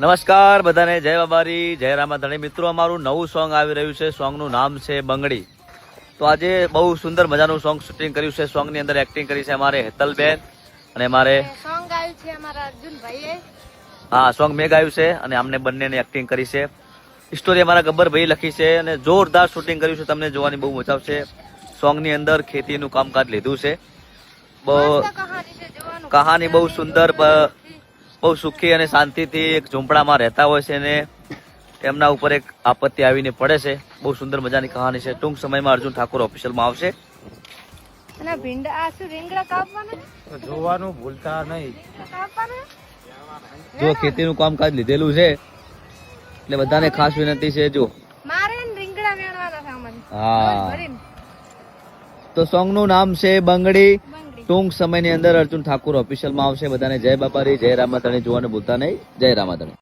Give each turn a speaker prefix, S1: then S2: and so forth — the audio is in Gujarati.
S1: નમસ્કાર બધાને, જય બાબારી, જય રામાધણી. મિત્રો, અમારું નવું સોંગ આવી રહ્યું છે. સોંગનું નામ છે બંગડી. તો આજે બહુ સુંદર મજાનું સોંગ શૂટિંગ કર્યું છે. સોંગની અંદર એક્ટિંગ કરી છે અમારે હેતલબેન અને અમારે
S2: સોંગ ગાયું છે અમારા અર્જુનભાઈએ.
S1: હા, સોંગ મેં ગાયું છે અને અમને બંનેને એક્ટિંગ કરી છે. સ્ટોરી અમારા ગબ્બરભાઈ લખી છે અને જોરદાર શૂટિંગ કર્યું છે. તમને જોવાની બહુ મજા આવશે. સોંગની અંદર ખેતીનું કામકાજ લીધું છે. કહાની બહુ સુંદર, બહુ સુખી અને શાંતિથી એક ઝૂંપડામાં રહેતા હોય છે અને એમના ઉપર એક આપત્તિ આવીને પડે છે. બહુ સુંદર મજાની કહાની છે. ટૂંક સમયમાં અર્જુન ઠાકોર ઓફિશિયલમાં આવશે.
S2: અને ભીંડા આ શું રીંગણા કાપવાના?
S3: જોવાનું ભૂલતા નહીં.
S2: કાપવાના?
S1: જો ખેતીનું કામકાજ લીધેલું છે એટલે બધાને ખાસ વિનંતી છે. જો
S2: મારે ને રીંગણા વેણવાના છે અમારે.
S1: હા,
S2: ભરીને.
S1: તો સોંગનું નામ છે બંગડી.
S2: બંગડી.
S1: ટૂંક સમયની અંદર અર્જુન ઠાકોર ઓફિશિયલમાં આવશે. બધાને જય બાબારી, જય રામાધણી જોવાનું ભૂલતા નહીં. જય રામાધણી.